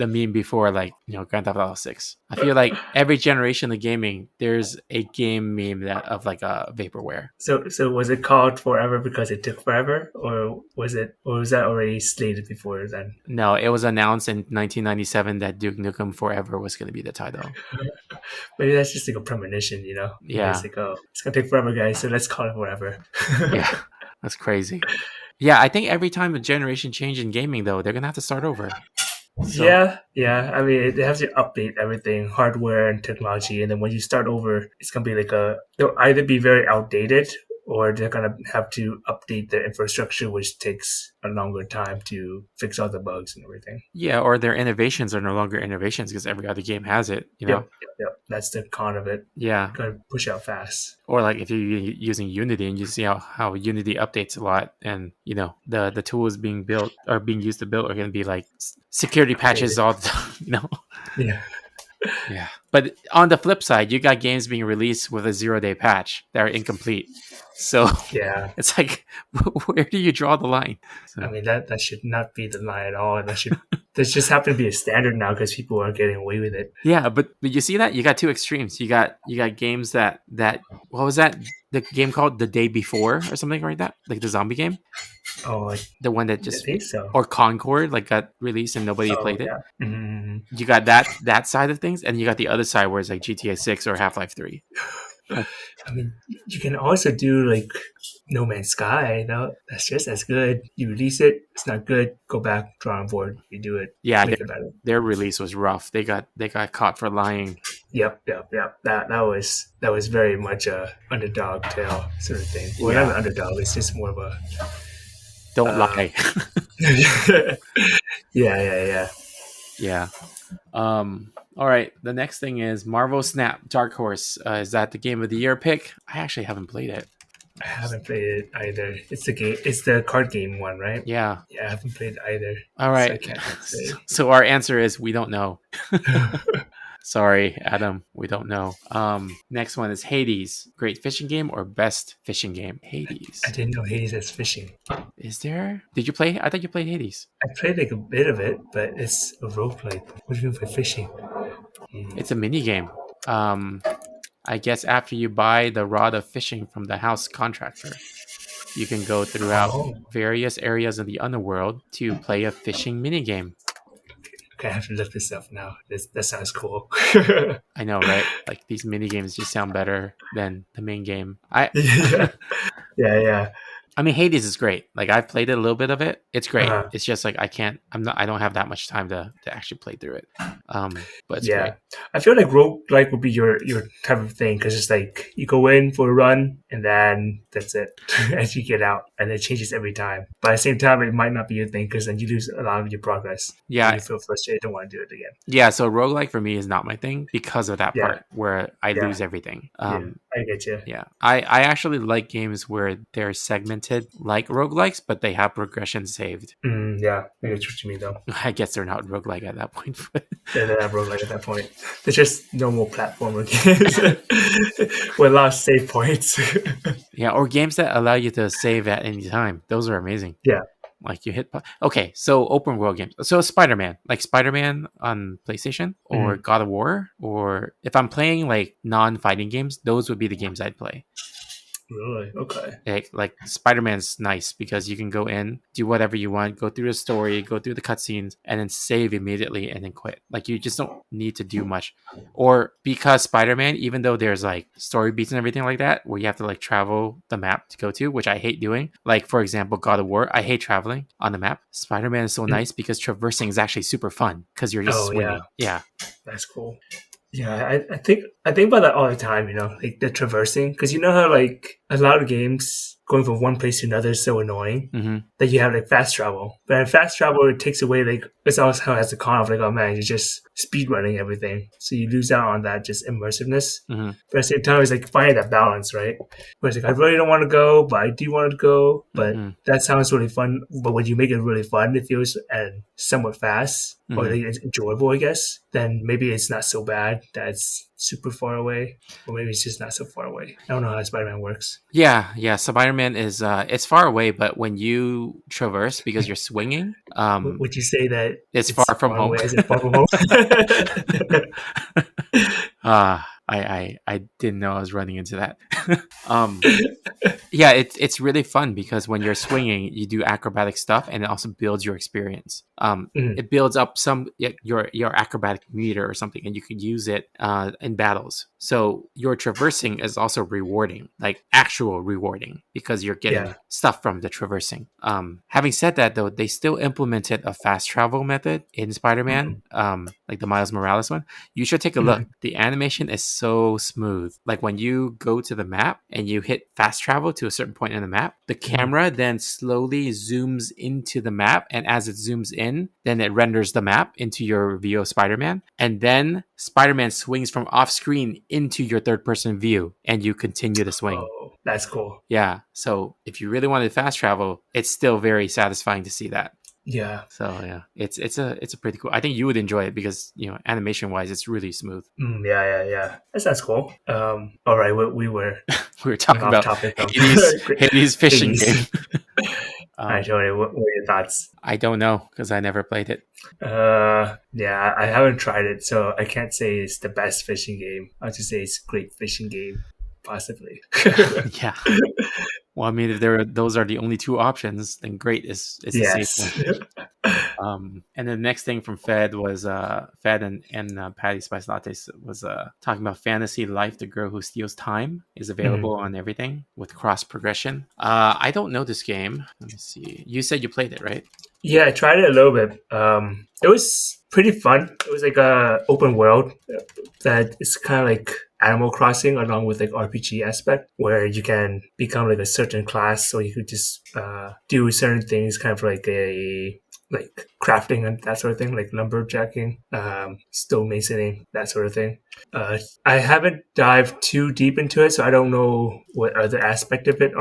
meme before, like, Grand Theft Auto 6. I feel like every generation of gaming, there's a game meme that of like a vaporware. So was it called Forever because it took forever, or was that already slated before then? No, it was announced in 1997 that Duke Nukem Forever was going to be the title. Maybe that's just like a premonition, you know? Maybe Yeah. it's like, oh, it's gonna take forever, guys. So let's call it Forever. Yeah, that's crazy. Yeah, I think every time a generation change in gaming, though, they're going to have to start over. So, Yeah. I mean, they have to update everything, hardware and technology, and then when you start over, it's gonna be like they'll either be very outdated or they're gonna have to update their infrastructure, which takes a longer time to fix all the bugs and everything. yeah, or their innovations are no longer innovations because every other game has it, you know? Yep. That's the con of it. Yeah. Gotta push out fast. Or like if you're using Unity and you see how Unity updates a lot, and the tools being built or being used to build are going to be like security patches all the time, Yeah. Yeah. But on the flip side, you got games being released with a 0-day patch that are incomplete. So Yeah. it's like, where do you draw the line? So, I mean, that should not be the line at all. That just happen to be a standard now because people are getting away with it. yeah, but you see that you got two extremes. You got games that what was that? The game called The Day Before or something like that, like the zombie game. Oh, The one that I just think so. or Concord like got released and nobody played it. Yeah. Mm-hmm. You got that side of things, and you got the other side where it's like GTA 6 or Half-Life 3. I mean, you can also do like No Man's Sky. No, that's just as good. You release it, it's not good. Go back, drawing board, you do it. Yeah, make it better. their release was rough. They got caught for lying. Yep. That was very much a underdog tale sort of thing. Well, Yeah. not an underdog. It's just more of a Don't lie. yeah. Yeah. All right. The next thing is Marvel Snap Dark Horse. Is that the game of the year pick? I actually haven't played it. I haven't played it either. It's the game. It's the card game one, right? Yeah. Yeah, I haven't played it either. All right. So I can't say. So our answer is we don't know. Sorry, Adam. We don't know. Next one is Hades. Great fishing game or best fishing game? Hades. I didn't know Hades has fishing. Is there? Did you play? I thought you played Hades. I played like a bit of it, but it's a roguelike. What do you mean by fishing? It's a mini game. I guess after you buy the rod of fishing from the house contractor, you can go throughout various areas of the underworld to play a fishing mini game. Okay, I have to look this up now. That sounds cool. I know, right? Like these mini games just sound better than the main game. Yeah. I mean, Hades is great. Like I've played it a little bit of it. It's great. Uh-huh. It's just like I don't have that much time to actually play through it. But it's great. I feel like roguelike would be your type of thing because it's like you go in for a run and then that's it as you get out, and it changes every time. But at the same time, it might not be your thing because then you lose a lot of your progress. Yeah. And you feel frustrated, don't want to do it again. Yeah, so roguelike for me is not my thing because of that part where I Yeah. lose everything. I get you. Yeah, I actually like games where they're segmented like roguelikes, but they have progression saved. Yeah, I get what you mean though. I guess they're not roguelike at that point. But They're not roguelike at that point. They're just normal platformer games with a lot of save points. yeah, or games that allow you to save at any time. Those are amazing. Yeah. Like you hit. Okay, so open world games. So Spider-Man, like Spider-Man on PlayStation, or God of War, or if I'm playing like non-fighting games, those would be the games I'd play. Really? Okay. Like Spider-Man's nice because you can go in, do whatever you want, go through the story, go through the cutscenes, and then save immediately and then quit. Like you just don't need to do much. Or because Spider-Man, even though there's like story beats and everything like that, where you have to like travel the map to go to, which I hate doing. Like for example, God of War, I hate traveling on the map. Spider-Man is so nice because traversing is actually super fun because you're just swinging. Yeah. That's cool. Yeah, I think about that all the time, you know, like the traversing, because you know how like a lot of games going from one place to another is so annoying that you have like fast travel. But in fast travel, it takes away like it's also has the con of like, oh man, you're just speed running everything, so you lose out on that just immersiveness. But at the same time, it's like finding that balance, right? Where it's like I really don't want to go, but I do want to go. But that sounds really fun. But when you make it really fun, it feels and somewhat fast or like, it's enjoyable, I guess. Then maybe it's not so bad that it's super far away, or maybe it's just not so far away. I don't know how Spider-Man works. Yeah. Spider-Man is it's far away, but when you traverse because you're swinging, Would you say that it's it's far from far home. away? Is it far from home? I didn't know I was running into that. um, yeah, it's really fun because when you're swinging, you do acrobatic stuff, and it also builds your experience. Mhm. It builds up your acrobatic meter or something, and you can use it in battles. So your traversing is also rewarding, like actual rewarding, because you're getting Yeah. stuff from the traversing. Having said that, though, they still implemented a fast travel method in Spider-Man, like the Miles Morales one. You should take a look. The animation is so smooth. Like when you go to the map and you hit fast travel to a certain point in the map, the camera then slowly zooms into the map, and as it zooms in, then it renders the map into your view of Spider-Man, and then Spider-Man swings from off screen into your third person view, and you continue to swing. Oh, that's cool. Yeah, so if you really wanted fast travel, it's still very satisfying to see that. Yeah. So yeah, it's a pretty cool. I think you would enjoy it because animation wise, it's really smooth. Yeah. That sounds cool. All right, we were We were talking off about topic. Hades fishing Hades. game. All right, Tony, what were your thoughts? I don't know because I never played it. Yeah, I haven't tried it, so I can't say it's the best fishing game. I'll just say it's a great fishing game, possibly. Yeah. Well, I mean, if those are the only two options, then great is the safe one. And the next thing from Fed was Fed and Patty Spice Lattes was talking about Fantasy Life: The Girl Who Steals Time is available on everything with cross progression. I don't know this game. Let me see. You said you played it, right? Yeah, I tried it a little bit. It was pretty fun. It was like a open world that is kind of like Animal Crossing along with like RPG aspect where you can become like a certain class, so you could just do certain things, kind of like crafting and that sort of thing, like lumberjacking, stonemasoning, that sort of thing. I haven't dived too deep into it, so I don't know what other aspect of it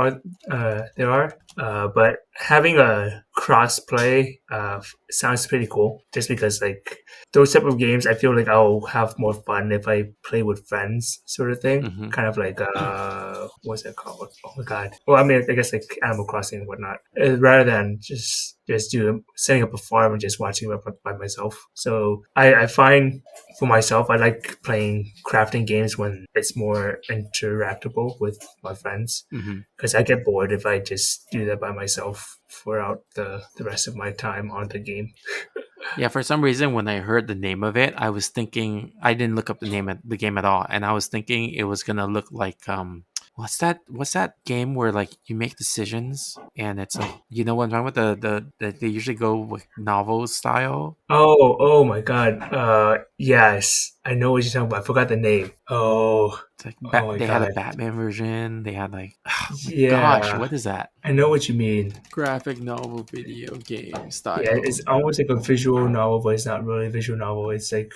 there are. But having a cross play sounds pretty cool. Just because like those type of games, I feel like I'll have more fun if I play with friends, sort of thing. Mhm. Kind of like what's it called? Oh my god! Well, I mean, I guess like Animal Crossing and whatnot, rather than just setting up a farm and just watching it by myself. So I find for myself, I like playing crafting games when it's more interactable with my friends Mhm. because I get bored if I just do that by myself throughout the rest of my time on the game. Yeah, for some reason, when I heard the name of it, I was thinking I didn't look up the name of the game at all, and I was thinking it was gonna look like what's that game where like you make decisions and it's like what I'm talking about they usually go with novel style. Oh my god. Yes, I know what you're talking about. I forgot the name. It's like Oh my they had a god. Batman version. They had like oh my gosh, Yeah, what is that? I know what you mean. Graphic novel video game style. Yeah, it's almost like a visual novel, but it's not really a visual novel. It's like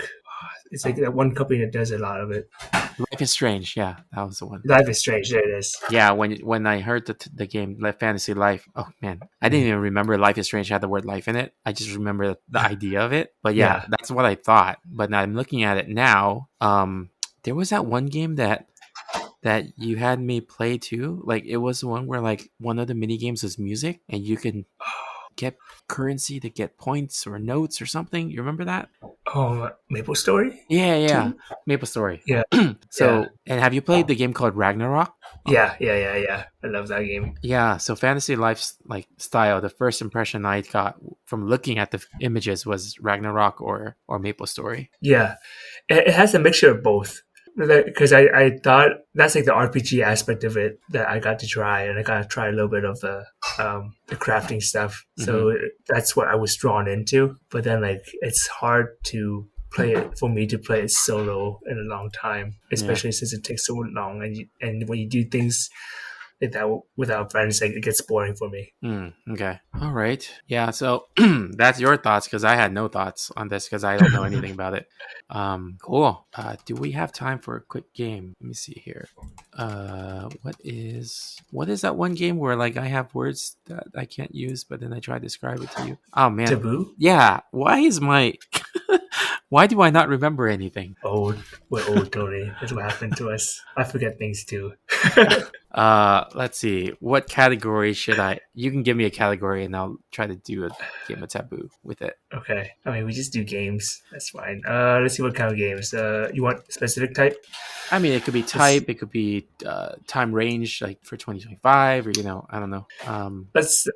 that one company that does a lot of it. Life is Strange. Yeah, that was the one. Life is Strange. There it is. Yeah, when I heard the game Fantasy Life, oh man, I didn't even remember Life is Strange had the word life in it. I just remember the idea of it. But yeah, that's what I thought. But now I'm looking at it now. There was that one game that you had me play too. Like it was one where like one of the mini games was music, and you can get currency to get points or notes or something. You remember that? Oh, Maple Story. Yeah. Too? Maple Story. Yeah. So, and have you played the game called Ragnarok? Yeah. I love that game. Yeah, so Fantasy Life's like style, the first impression I got from looking at the images was Ragnarok or Maple Story. Yeah, it has a mixture of both. Because I thought that's like the RPG aspect of it that I got to try, and I got to try a little bit of the crafting stuff. So that's what I was drawn into. But then like it's hard to play it for me to play it solo in a long time, especially since it takes so long, and when you do things like that without friends, like it gets boring for me. Okay. All right. Yeah. So that's your thoughts because I had no thoughts on this because I don't know anything about it. Cool. Do we have time for a quick game? Let me see here. What is that one game where like I have words that I can't use, but then I try to describe it to you? Oh man. Taboo? Yeah. Why is my Why do I not remember anything? We're old, Tony. That's what happened to us. I forget things too. Let's see. What category should I? You can give me a category, and I'll try to do a game of taboo with it. Okay. I mean, we just do games. That's fine. Let's see what kind of games. You want specific type? I mean, it could be type. It could be time range, like for 2025, or I don't know. Let's.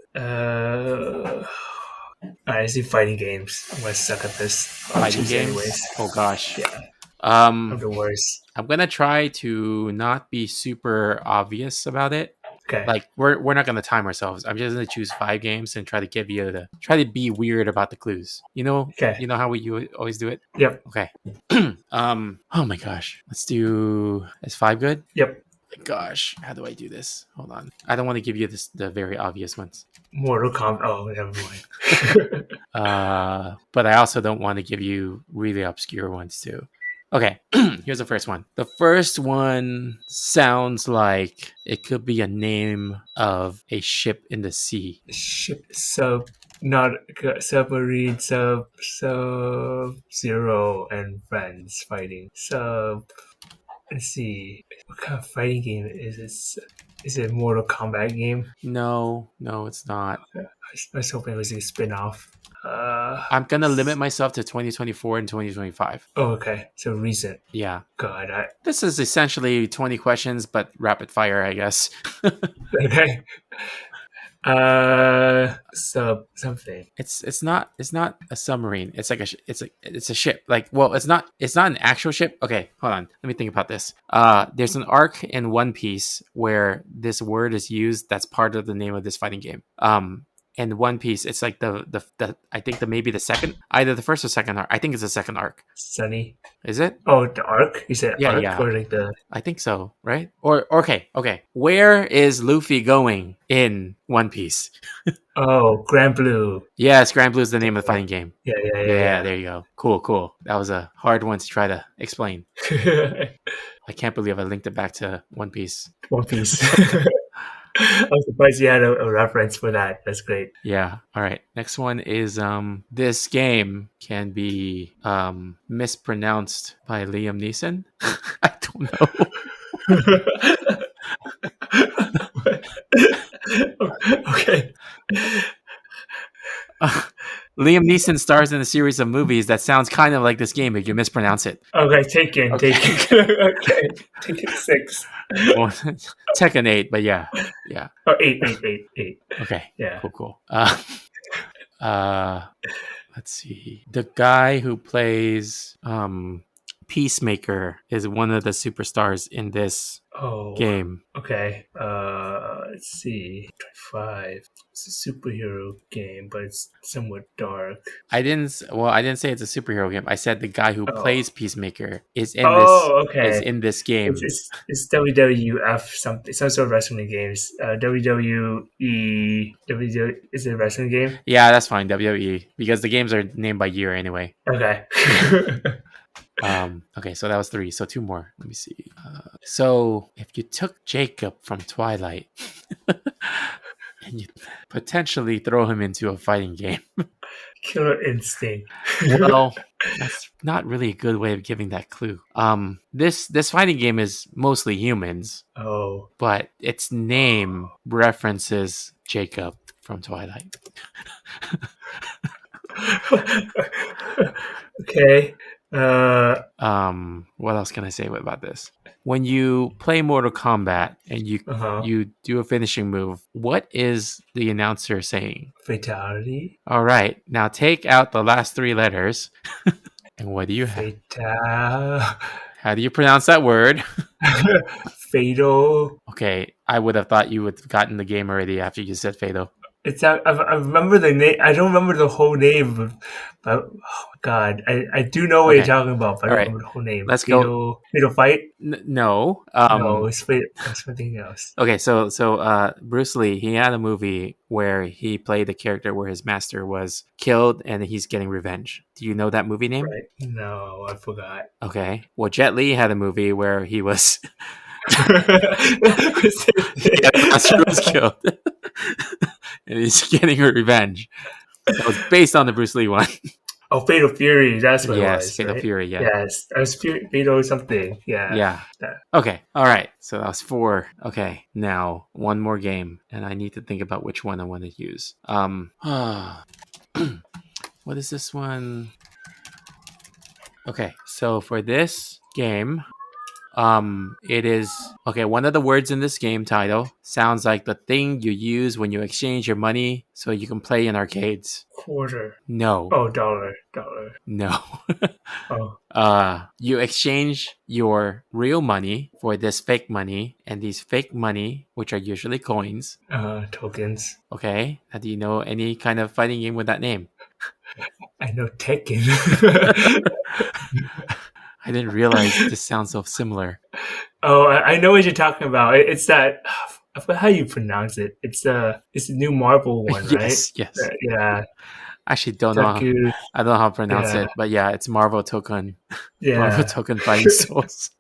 I see fighting games. I'm gonna suck at this. Fighting games. Anyways. Oh gosh. Yeah. I'm the worst. I'm gonna try to not be super obvious about it. Okay. Like we're not gonna time ourselves. I'm just gonna choose 5 games and try to give you try to be weird about the clues. Okay. You know how you always do it? Yep. Okay. Oh my gosh. Let's do. Is 5 good? Yep. Gosh, how do I do this? Hold on. I don't want to give you the very obvious ones. Mortal Kombat. Oh, never mind. But I also don't want to give you really obscure ones too. Okay, here's the first one. The first one sounds like it could be a name of a ship in the sea. Ship not submarine Sub-Zero and friends fighting. Let's see. What kind of fighting game is this? Is it a Mortal Kombat game? No, it's not. I was hoping it was a spin-off. I'm gonna limit myself to 2024 and 2025. Oh, okay. So recent. Yeah. God, This is essentially 20 questions, but rapid fire, I guess. Okay. Something. It's not a submarine. It's like it's a ship. Like, well, it's not an actual ship. Okay, hold on. Let me think about this. There's an arc in One Piece where this word is used. That's part of the name of this fighting game. In One Piece, it's like the I think maybe the second, either the first or second arc. I think it's the second arc. Sunny. Is it? Oh, the arc? You said Yeah, arc yeah. or like the... I think so, right? Or okay. Where is Luffy going in One Piece? Oh, Grand Blue. Yes, Grand Blue is the name of the fighting game. Yeah. There you go. Cool. That was a hard one to try to explain. I can't believe I linked it back to One Piece. One Piece. I'm surprised you had a reference for that. That's great. Yeah. All right. Next one is this game can be mispronounced by Liam Neeson. I don't know. Okay. Liam Neeson stars in a series of movies that sounds kind of like this game if you mispronounce it. Okay, Taken. Okay, Taken 6. Well, Tekken 8, but yeah. Oh, 8. Okay. Yeah. Cool. Let's see. The guy who plays Peacemaker is one of the superstars in this game. Okay. Let's see. 25. It's a superhero game, but it's somewhat dark. I didn't say it's a superhero game. I said the guy who plays Peacemaker is in this game. It's WWF something, some sort of wrestling games. WWE. Is it a wrestling game? Yeah, that's fine. WWE, because the games are named by year anyway. Okay. Okay, so that was 3. So 2 more. Let me see. So if you took Jacob from Twilight and you potentially throw him into a fighting game, Killer Instinct. Well, that's not really a good way of giving that clue. This fighting game is mostly humans. Oh. But its name references Jacob from Twilight. Okay. What else can I say about this? When you play Mortal Kombat and you do a finishing move, what is the announcer saying? Fatality. All right, now take out the last 3 letters. And what do you have? How do you pronounce that word? Fatal. Okay, I would have thought you would have gotten the game already after you said Fatal. I remember the name. I don't remember the whole name, but oh my god, I do know what you're talking about, but I don't remember the whole name. Let's go. Fatal Fight? No. No, it's something else. Okay, so Bruce Lee, he had a movie where he played a character where his master was killed and he's getting revenge. Do you know that movie name? Right. No, I forgot. Okay. Well, Jet Li had a movie where he was master was killed. And he's getting her revenge. That was based on the Bruce Lee one. Oh, Fatal Fury. That's what it Yes, was. Fatal Right? Fury. Yeah. Yes, that was Fatal something. Yeah. Yeah. That- Okay. All right. So that was 4. Okay. Now one more game, and I need to think about which one I want to use. What is this one? Okay. So for this game, it is okay. One of the words in this game title sounds like the thing you use when you exchange your money so you can play in arcades. Quarter. No. Oh, dollar. No. Oh, You exchange your real money for this fake money, and these fake money, which are usually coins. tokens. Okay. Now, do you know any kind of fighting game with that name? I know Tekken. I didn't realize this sounds so similar. Oh, I know what you're talking about. It's that. I forgot how you pronounce it. It's the new Marvel one, right? Yes. Yeah. I actually don't know. Taku. I don't know how to pronounce Yeah. it, but yeah, it's Marvel Token. Marvel Yeah. Token Fighting Souls.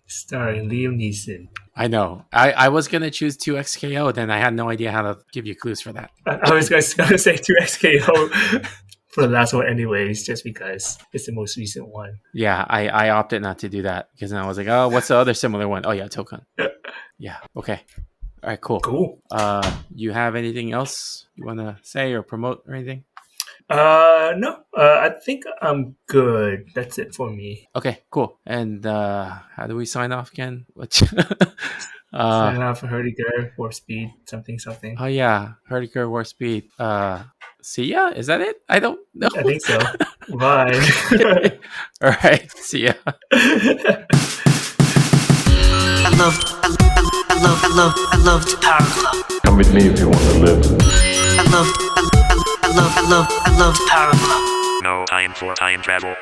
Starring Liam Neeson. I know. I was gonna choose 2XKO, then I had no idea how to give you clues for that. I was going to say 2XKO for the last one, anyways, just because it's the most recent one. Yeah, I opted not to do that because then I was like, oh, what's the other similar one? Oh yeah, Token. Yeah. Okay. All right. Cool. Cool. You have anything else you want to say or promote or anything? No. I think I'm good. That's it for me. Okay. Cool. And how do we sign off again? What? Sign off for Hurdy Warp Speed, something. Oh yeah, Hurdy Warp Speed. See ya. Is that it? I don't know. I think so. Bye. All right. See ya. I loved Power Glove. Come with me if you want to live. I loved Power Glove. No time for time travel.